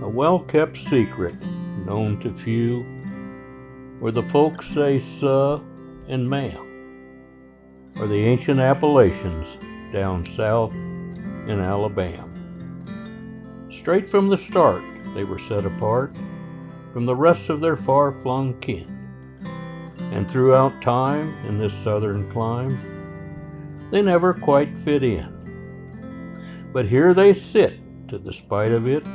A well-kept secret, known to few, where the folks say "suh" and "ma'am," are the ancient Appalachians down south in Alabama. Straight from the start, they were set apart from the rest of their far-flung kin. And throughout time in this southern clime, they never quite fit in. But here they sit, to the spite of it,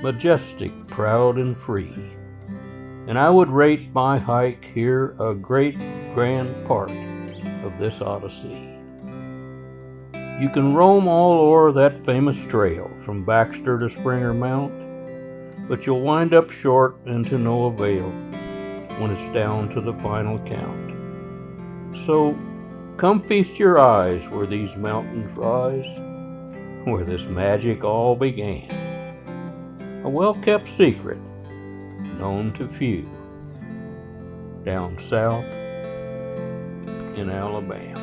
majestic, proud, and free. And I would rate my hike here a great grand part of this odyssey. You can roam all o'er that famous trail from Baxter to Springer Mount, but you'll wind up short and to no avail when it's down to the final count. So come feast your eyes where these mountains rise, where this magic all began. A well-kept secret, known to few, down south in Alabama.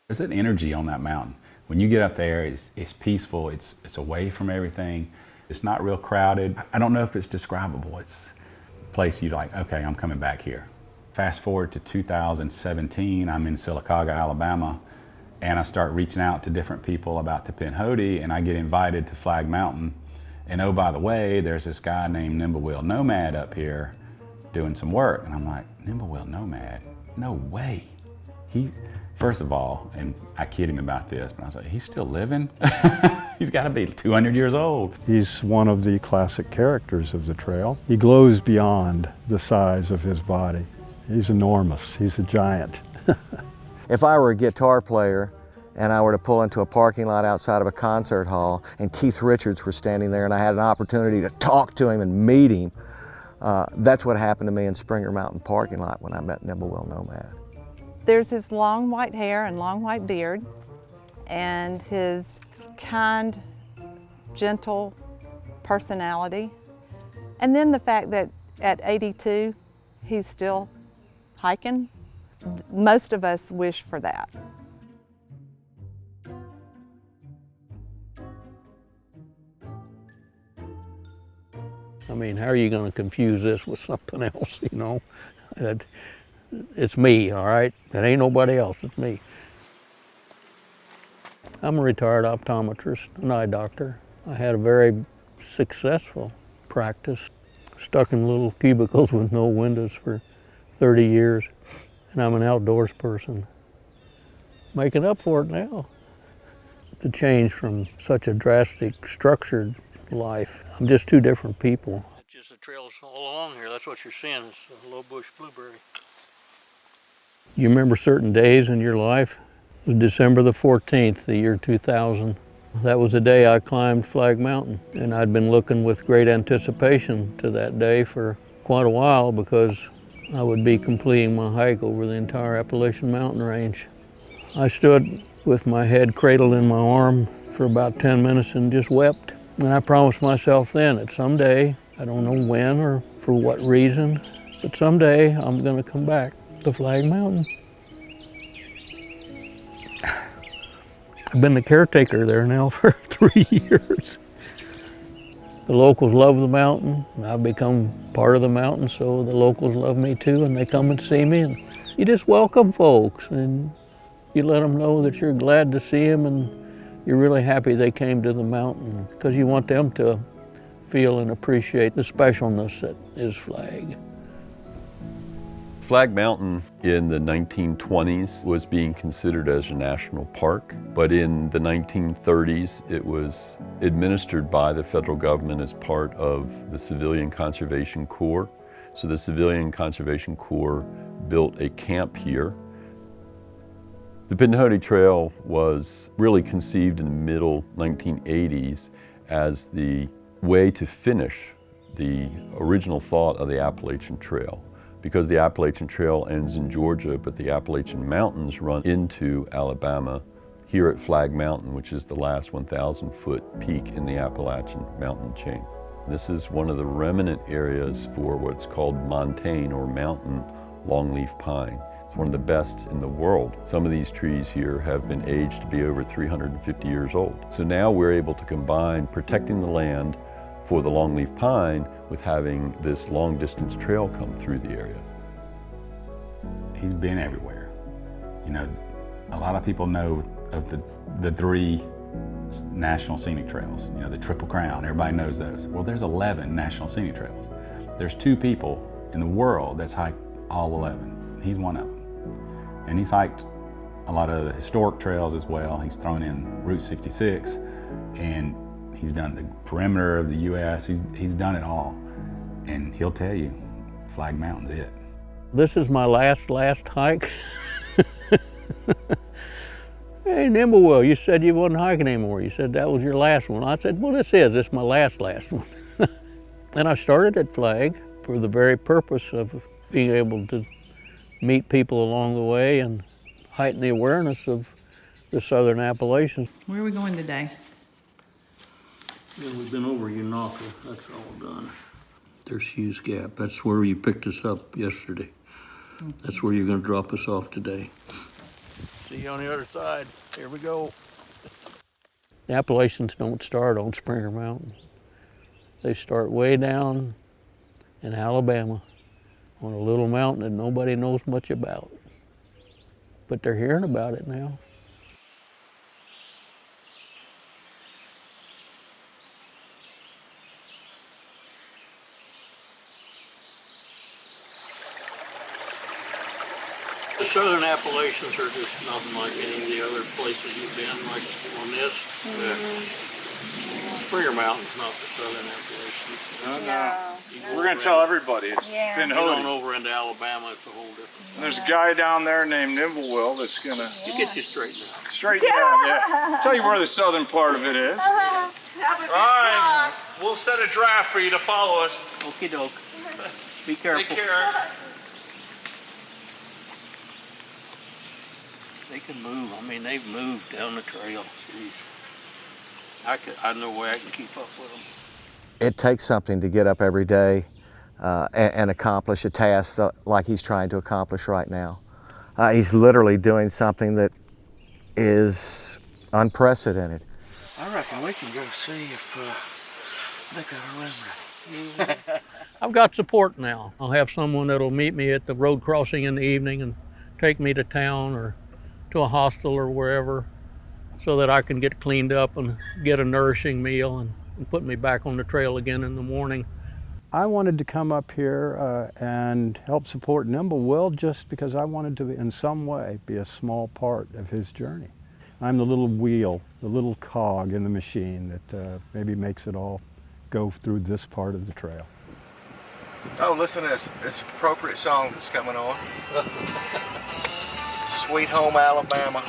There's an energy on that mountain. When you get up there, it's peaceful, it's away from everything. It's not real crowded. I don't know if it's describable. It's a place you're like, okay, I'm coming back here. Fast forward to 2017, I'm in Sylacauga, Alabama, and I start reaching out to different people about the Pinhoti, and I get invited to Flagg Mountain. And oh, by the way, there's this guy named Nimblewill Nomad up here doing some work. And I'm like, Nimblewill Nomad? No way. First of all, and I kid him about this, but I was like, he's still living? He's got to be 200 years old. He's one of the classic characters of the trail. He glows beyond the size of his body. He's enormous. He's a giant. If I were a guitar player and I were to pull into a parking lot outside of a concert hall and Keith Richards were standing there and I had an opportunity to talk to him and meet him, that's what happened to me in Springer Mountain parking lot when I met Nimblewill Nomad. There's his long white hair and long white beard, and his kind, gentle personality. And then the fact that at 82, he's still hiking. Most of us wish for that. I mean, how are you going to confuse this with something else, you know? It's me, all right? It ain't nobody else, it's me. I'm a retired optometrist, an eye doctor. I had a very successful practice, stuck in little cubicles with no windows for 30 years, and I'm an outdoors person. Making up for it now. To change from such a drastic, structured life. I'm just two different people. It's just the trails all along here, that's what you're seeing, it's a low bush blueberry. You remember certain days in your life? It was December the 14th, the year 2000. That was the day I climbed Flagg Mountain, and I'd been looking with great anticipation to that day for quite a while because I would be completing my hike over the entire Appalachian Mountain Range. I stood with my head cradled in my arm for about 10 minutes and just wept. And I promised myself then that someday, I don't know when or for what reason, but someday I'm gonna come back to Flagg Mountain. I've been the caretaker there now for 3 years. The locals love the mountain, and I've become part of the mountain, so the locals love me too, and they come and see me. And you just welcome folks, and you let them know that you're glad to see them, and you're really happy they came to the mountain, because you want them to feel and appreciate the specialness that is Flagg. Flagg Mountain in the 1920s was being considered as a national park, but in the 1930s it was administered by the federal government as part of the Civilian Conservation Corps. So the Civilian Conservation Corps built a camp here. The Pinhoti Trail was really conceived in the middle 1980s as the way to finish the original thought of the Appalachian Trail. Because the Appalachian Trail ends in Georgia, but the Appalachian Mountains run into Alabama here at Flagg Mountain, which is the last 1,000-foot peak in the Appalachian mountain chain. This is one of the remnant areas for what's called montane or mountain longleaf pine. It's one of the best in the world. Some of these trees here have been aged to be over 350 years old. So now we're able to combine protecting the land for the longleaf pine with having this long distance trail come through the area. He's been everywhere. You know, a lot of people know of the 3 national scenic trails, you know, the Triple Crown, everybody knows those. Well, there's 11 national scenic trails. There's 2 people in the world that's hiked all 11. He's one of them. And he's hiked a lot of the historic trails as well. He's thrown in Route 66, and he's done the perimeter of the US. He's done it all. And he'll tell you, Flagg Mountain's it. This is my last hike. Hey, Nimblewill, you said you wasn't hiking anymore. You said that was your last one. I said, well, this is my last one. And I started at Flagg for the very purpose of being able to meet people along the way and heighten the awareness of the southern Appalachians. Where are we going today? Yeah, we've been over Unaka, that's all done. There's Hughes Gap, that's where you picked us up yesterday. That's where you're gonna drop us off today. See you on the other side, here we go. The Appalachians don't start on Springer Mountain. They start way down in Alabama on a little mountain that nobody knows much about. But they're hearing about it now. The southern Appalachians are just nothing like any of the other places you've been, like on this. Springer Mountain's not the southern Appalachians. No. We're going to tell everybody. It's been Going holy. over into Alabama, it's a whole different. And there's a guy down there named Nimblewill that's going to You get you straightened out. straighten it out. Yeah. Tell you where the southern part of it is. All right. We'll set a draft for you to follow us. Okie doke. Be careful. Take care. They can move. I mean, they've moved down the trail. Jeez. I know way I can keep up with them. It takes something to get up every day and accomplish a task like he's trying to accomplish right now. He's literally doing something that is unprecedented. I reckon we can go see if they got a room ready. I've got support now. I'll have someone that'll meet me at the road crossing in the evening and take me to town or to a hostel or wherever so that I can get cleaned up and get a nourishing meal and put me back on the trail again in the morning. I wanted to come up here and help support Nimblewill just because I wanted to, in some way, be a small part of his journey. I'm the little wheel, the little cog in the machine that maybe makes it all go through this part of the trail. Oh, listen to this. This appropriate song that's coming on. Sweet Home Alabama.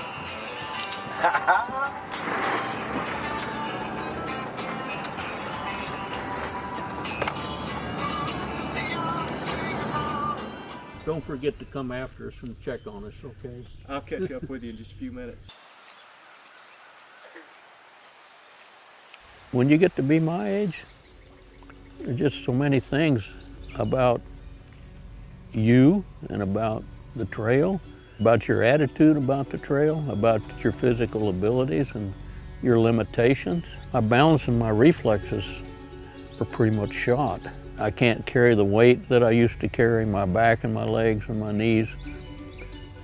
Don't forget to come after us and check on us, okay? I'll catch up with you in just a few minutes. When you get to be my age, there's just so many things about you and about the trail, about your attitude about the trail, about your physical abilities and your limitations. My balance and my reflexes are pretty much shot. I can't carry the weight that I used to carry. My back and my legs and my knees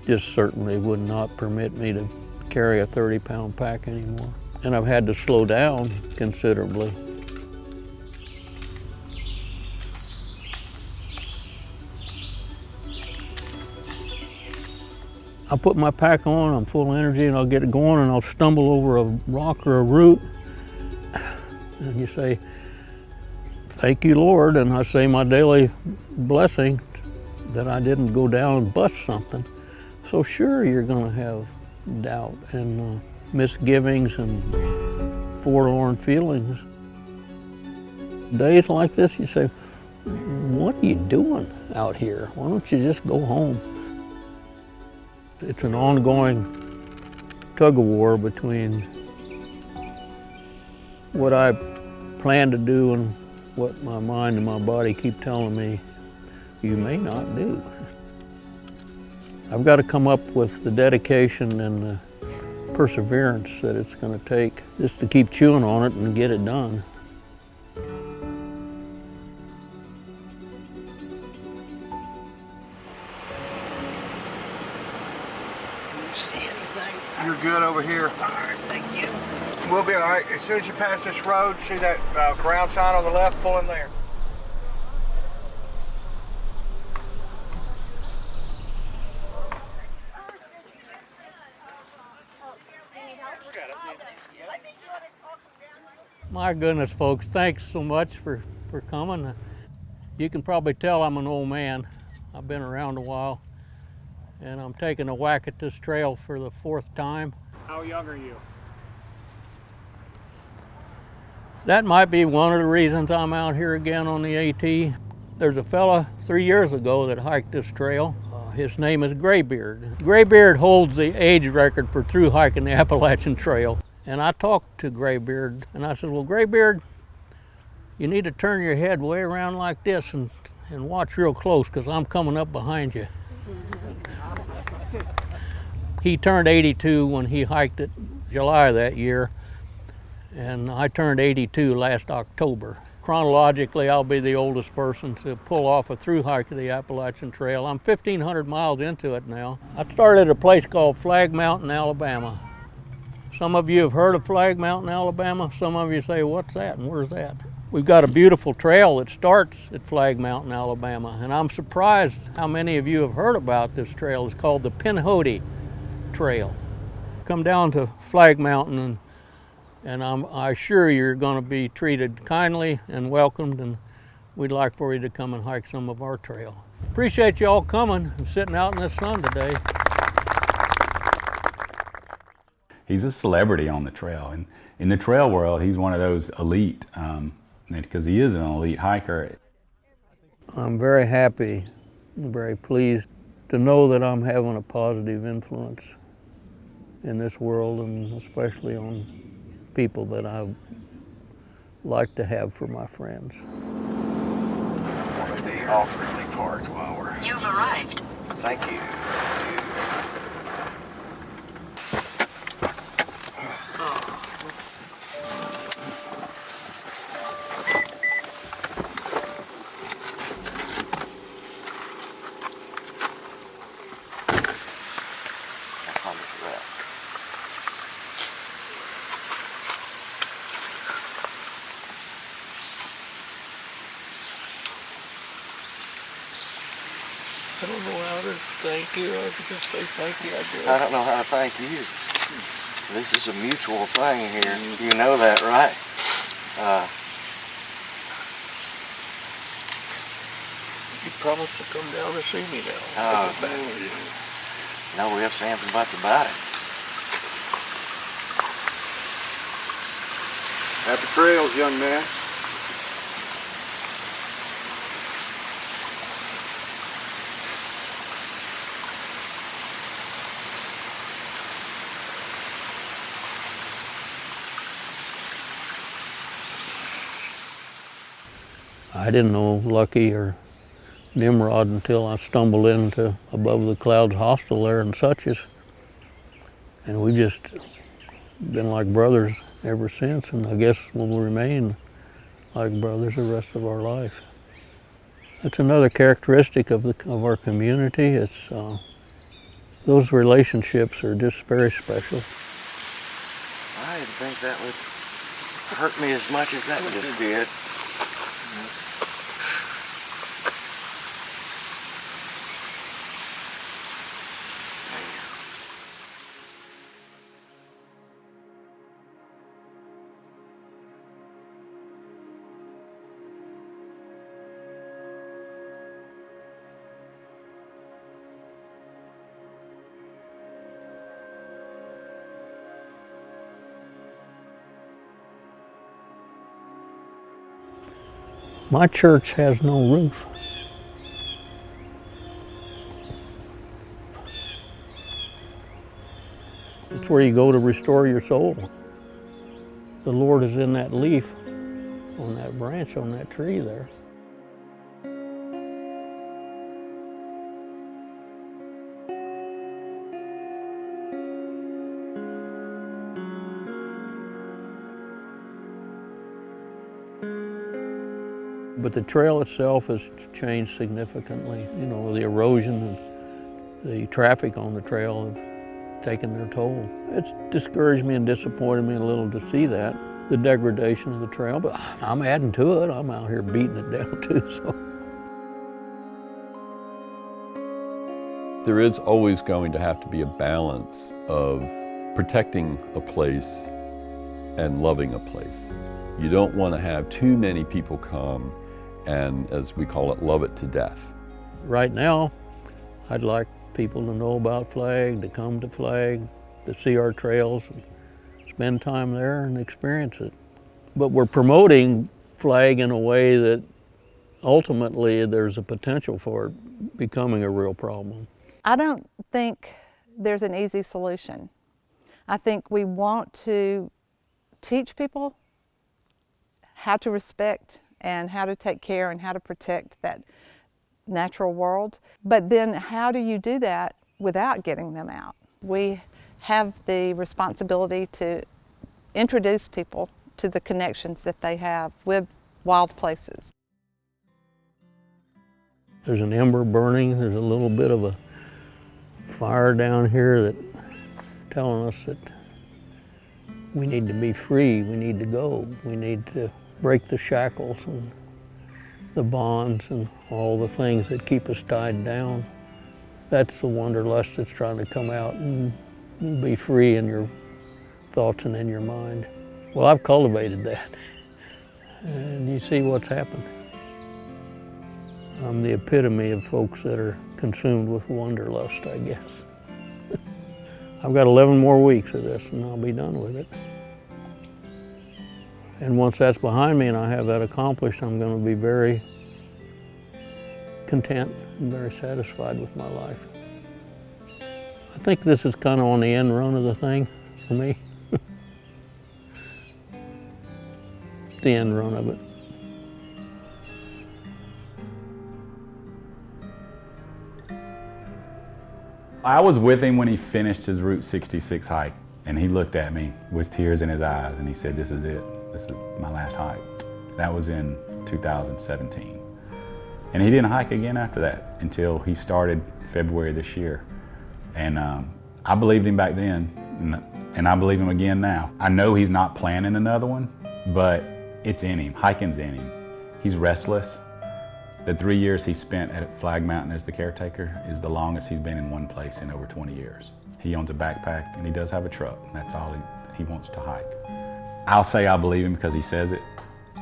just certainly would not permit me to carry a 30-pound pack anymore. And I've had to slow down considerably. I'll put my pack on, I'm full of energy, and I'll get it going, and I'll stumble over a rock or a root. And you say, thank you, Lord, and I say my daily blessing that I didn't go down and bust something. So sure, you're gonna have doubt and misgivings and forlorn feelings. Days like this, you say, what are you doing out here? Why don't you just go home? It's an ongoing tug-of-war between what I plan to do and what my mind and my body keep telling me you may not do. I've got to come up with the dedication and the perseverance that it's going to take just to keep chewing on it and get it done. See anything? You're good over here. All right, thank you. We'll be all right. As soon as you pass this road, see that ground sign on the left, pull in there. My goodness, folks, thanks so much for coming. You can probably tell I'm an old man. I've been around a while, and I'm taking a whack at this trail for the 4th time. How young are you? That might be one of the reasons I'm out here again on the AT. There's a fella 3 years ago that hiked this trail. His name is Graybeard. Graybeard holds the age record for through hiking the Appalachian Trail. And I talked to Graybeard, and I said, well, Graybeard, you need to turn your head way around like this and watch real close, because I'm coming up behind you. He turned 82 when he hiked it July of that year, and I turned 82 last October. Chronologically, I'll be the oldest person to pull off a through hike of the Appalachian Trail. I'm 1,500 miles into it now. I started at a place called Flagg Mountain, Alabama. Some of you have heard of Flagg Mountain, Alabama. Some of you say, what's that and where's that? We've got a beautiful trail that starts at Flagg Mountain, Alabama, and I'm surprised how many of you have heard about this trail. It's called the Pinhoti Trail. Come down to Flagg Mountain, and I assure you're going to be treated kindly and welcomed, and we'd like for you to come and hike some of our trail. Appreciate you all coming and sitting out in the sun today. He's a celebrity on the trail, and in the trail world, he's one of those elite, because he is an elite hiker. I'm very happy, very pleased to know that I'm having a positive influence in this world, and especially on people that I like to have for my friends. Want to be awkwardly parked while we're... You've arrived. Thank you. I don't know how to thank you. I could just say thank you, I guess. I don't know how to thank you. This is a mutual thing here. You know that, right? You promised to come down and see me now. No, we have Sam's and buts about it. Happy trails, young man. I didn't know Lucky or Nimrod until I stumbled into Above the Clouds hostel there in Suches. And we've just been like brothers ever since, and I guess we'll remain like brothers the rest of our life. That's another characteristic of our community. It's those relationships are just very special. I didn't think that would hurt me as much as that just did. My church has no roof. It's where you go to restore your soul. The Lord is in that leaf, on that branch, on that tree there. But the trail itself has changed significantly. You know, the erosion and the traffic on the trail have taken their toll. It's discouraged me and disappointed me a little to see that, the degradation of the trail, but I'm adding to it. I'm out here beating it down too, so. There is always going to have to be a balance of protecting a place and loving a place. You don't want to have too many people come and, as we call it, love it to death. Right now, I'd like people to know about Flagg, to come to Flagg, to see our trails, and spend time there and experience it. But we're promoting Flagg in a way that ultimately there's a potential for it becoming a real problem. I don't think there's an easy solution. I think we want to teach people how to respect and how to take care and how to protect that natural world. But then how do you do that without getting them out? We have the responsibility to introduce people to the connections that they have with wild places. There's an ember burning, there's a little bit of a fire down here that's telling us that we need to be free, we need to go, we need to break the shackles and the bonds and all the things that keep us tied down. That's the wanderlust that's trying to come out and be free in your thoughts and in your mind. Well, I've cultivated that, and you see what's happened. I'm the epitome of folks that are consumed with wanderlust, I guess. I've got 11 more weeks of this and I'll be done with it. And once that's behind me and I have that accomplished, I'm going to be very content and very satisfied with my life. I think this is kind of on the end run of the thing for me. The end run of it. I was with him when he finished his Route 66 hike, and he looked at me with tears in his eyes and he said, "This is it. This is my last hike." That was in 2017. And he didn't hike again after that until he started February this year. And I believed him back then, and I believe him again now. I know he's not planning another one, but it's in him. Hiking's in him. He's restless. The 3 years he spent at Flagg Mountain as the caretaker is the longest he's been in one place in over 20 years. He owns a backpack and he does have a truck, and that's all he wants to hike. I'll say I believe him because he says it,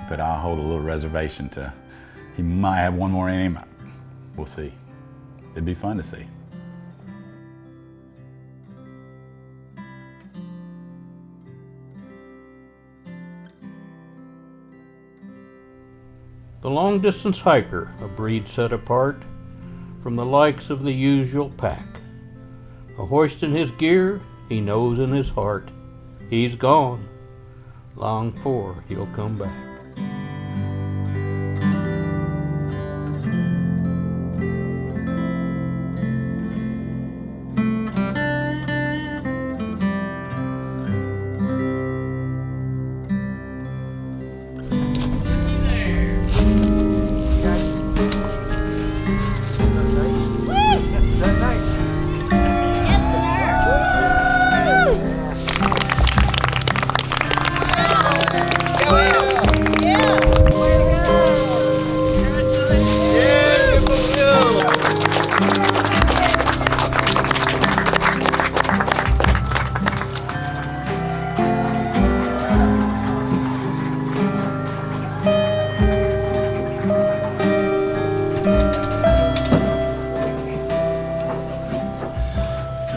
but I'll hold a little reservation to he might have one more in him. We'll see. It'd be fun to see. The long-distance hiker, a breed set apart from the likes of the usual pack. A hoist in his gear, he knows in his heart, he's gone, long 'fore he'll come back.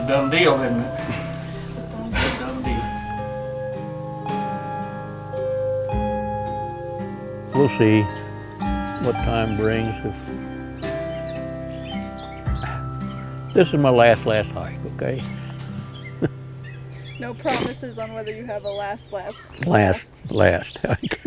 Done deal, isn't it? It's a done deal. We'll see what time brings. This is my last hike, okay? No promises on whether you have a last hike.